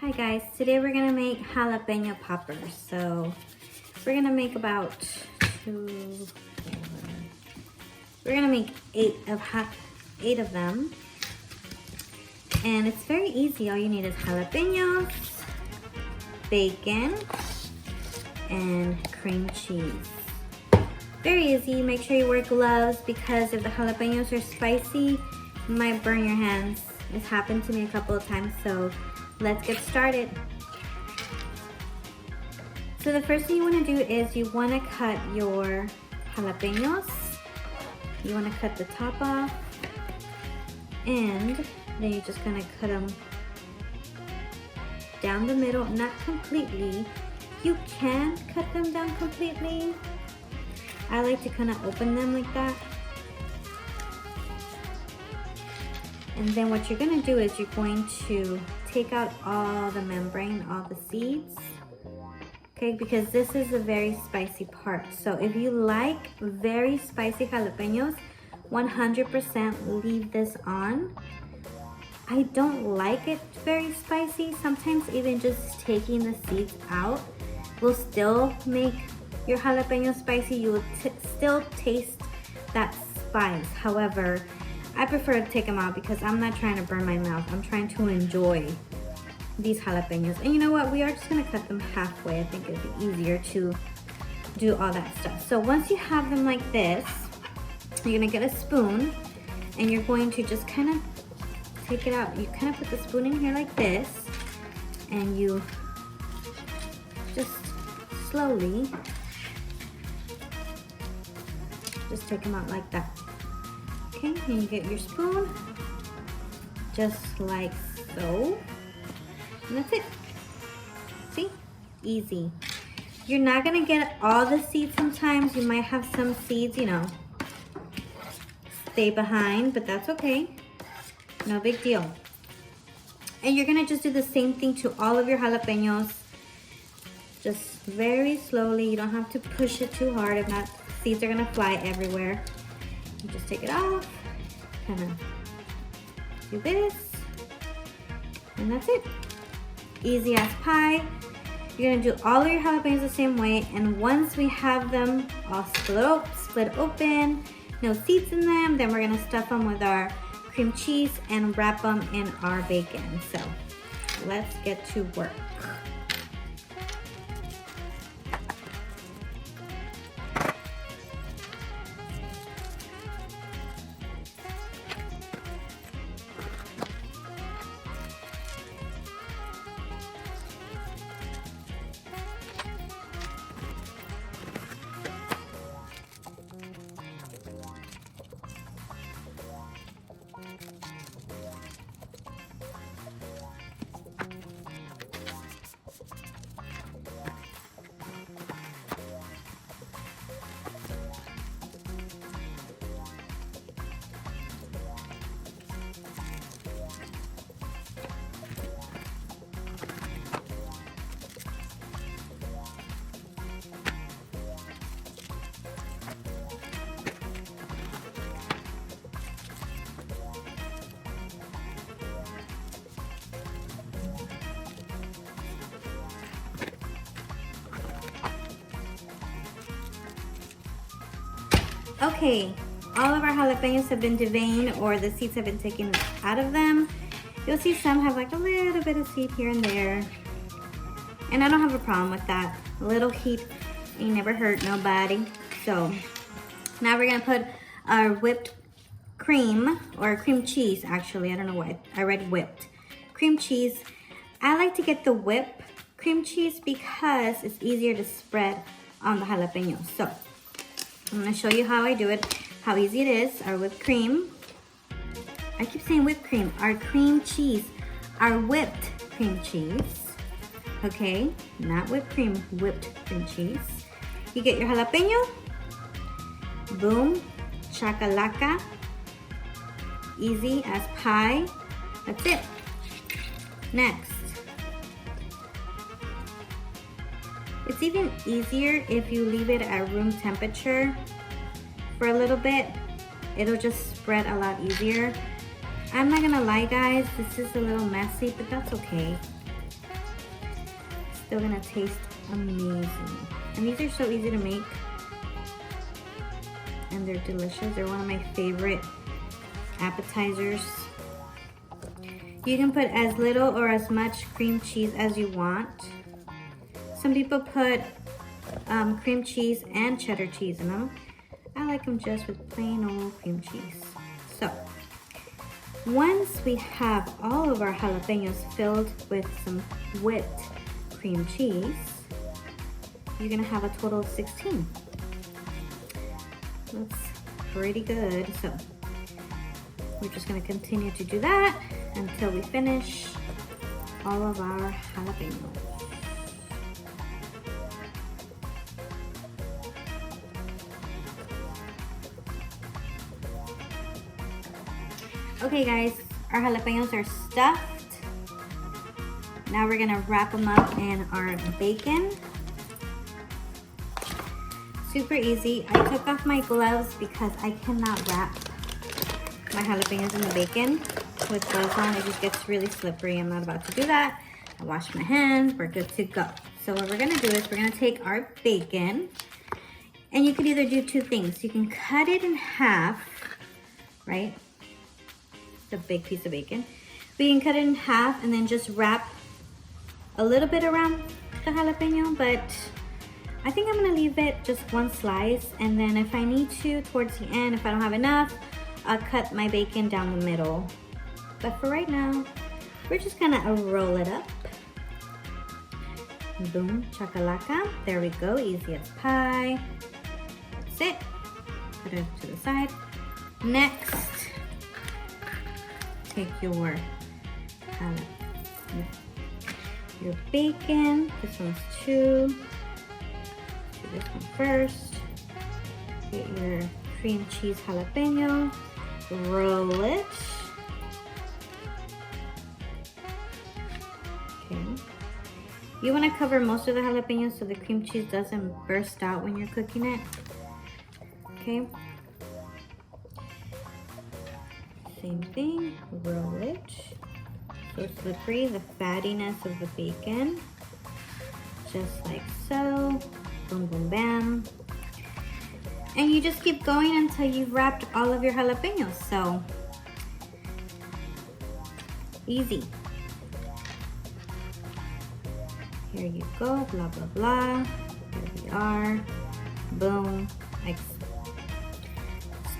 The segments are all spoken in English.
Hi guys, today we're gonna make jalapeno poppers. So we're gonna make about we're gonna make eight of them. And it's very easy. All you need is jalapenos, bacon, and cream cheese. Very easy. Make sure you wear gloves because if the jalapenos are spicy, you might burn your hands. It's happened to me a couple of times, so let's get started. So the first thing you want to do is you want to cut your jalapenos. You want to cut the top off, and then you're just going to cut them down the middle, not completely. You can cut them down completely. I like to kind of open them like that. And then what you're going to do is you're going to take out all the membrane, all the seeds. Okay, because this is a very spicy part. So if you like very spicy jalapenos, 100% leave this on. I don't like it very spicy. Sometimes even just taking the seeds out will still make your jalapeno spicy. You will still taste that spice. However, I prefer to take them out because I'm not trying to burn my mouth. I'm trying to enjoy these jalapenos. And you know what? We are just gonna cut them halfway. I think it'd be easier to do all that stuff. So once you have them like this, you're gonna get a spoon and you're going to just kind of take it out. You kind of put the spoon in here like this and you just slowly just take them out like that. Okay, and you get your spoon just like so. And that's it. See? Easy. You're not gonna get all the seeds sometimes. You might have some seeds, you know, stay behind, but that's okay. No big deal. And you're gonna just do the same thing to all of your jalapenos. Just very slowly. You don't have to push it too hard. If not, seeds are gonna fly everywhere. You just take it off, kind of do this, and that's it. Easy as pie. You're gonna do all of your jalapenos the same way, and once we have them all split open, no seeds in them, then we're gonna stuff them with our cream cheese and wrap them in our bacon. So let's get to work. Okay, all of our jalapenos have been deveined, or the seeds have been taken out of them. You'll see some have like a little bit of seed here and there. And I don't have a problem with that. A little heat ain't never hurt nobody. So now we're gonna put our whipped cream, or cream cheese actually. I don't know why I read whipped. Cream cheese. I like to get the whipped cream cheese because it's easier to spread on the jalapenos. So I'm gonna show you how I do it, how easy it is. Our whipped cream. I keep saying whipped cream. Our cream cheese, our whipped cream cheese. Okay, not whipped cream, whipped cream cheese. You get your jalapeno. Boom, chakalaka. Easy as pie. That's it. Next. It's even easier if you leave it at room temperature for a little bit. It'll just spread a lot easier. I'm not gonna lie guys, this is a little messy, but that's okay. still gonna taste amazing. And these are so easy to make. And they're delicious. They're one of my favorite appetizers. You can put as little or as much cream cheese as you want. Some people put cream cheese and cheddar cheese in them. I like them just with plain old cream cheese. So, once we have all of our jalapenos filled with some whipped cream cheese, you're gonna have a total of 16. That's pretty good. So, we're just gonna continue to do that until we finish all of our jalapenos. Okay guys, our jalapenos are stuffed. Now we're gonna wrap them up in our bacon. Super easy. I took off my gloves because I cannot wrap my jalapenos in the bacon with gloves on. It just gets really slippery. I'm not about to do that. I washed my hands, we're good to go. So what we're gonna do is we're gonna take our bacon, and you can either do two things. You can cut it in half, right? It's a big piece of bacon. We can cut it in half and then just wrap a little bit around the jalapeno, but I think I'm gonna leave it just one slice, and then if I need to, towards the end, if I don't have enough, I'll cut my bacon down the middle. But for right now, we're just gonna roll it up. Boom, chakalaka. There we go, easy as pie. That's it. Put it to the side. Next, take your bacon. This one's two. Do this one first. Get your cream cheese jalapeno. Roll it. Okay. You want to cover most of the jalapenos so the cream cheese doesn't burst out when you're cooking it. Okay. Same thing. Roll it. So slippery, the fattiness of the bacon. Just like so. Boom, boom, bam. And you just keep going until you've wrapped all of your jalapenos. So, easy. Here you go, blah, blah, blah. Here we are. Boom. It's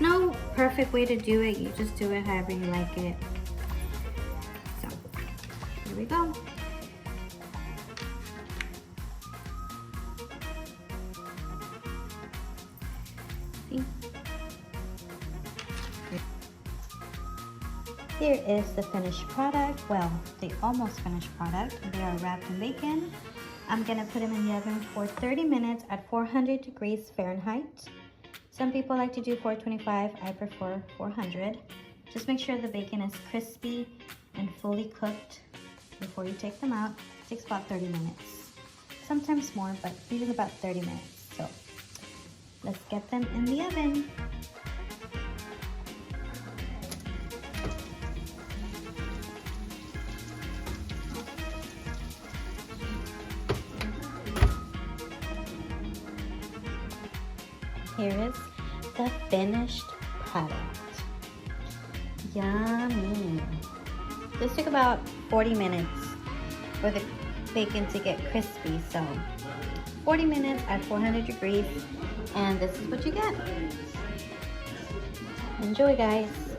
no perfect way to do it. You just do it however you like it. So, here we go. See? Here is the finished product. Well, the almost finished product. They are wrapped in bacon. I'm gonna put them in the oven for 30 minutes at 400 degrees Fahrenheit. Some people like to do 425. I prefer 400. Just make sure the bacon is crispy and fully cooked before you take them out. It takes about 30 minutes. Sometimes more, but usually about 30 minutes. So let's get them in the oven. Here is the finished product. Yummy. This took about 40 minutes for the bacon to get crispy. So 40 minutes at 400 degrees, and this is what you get. Enjoy, guys.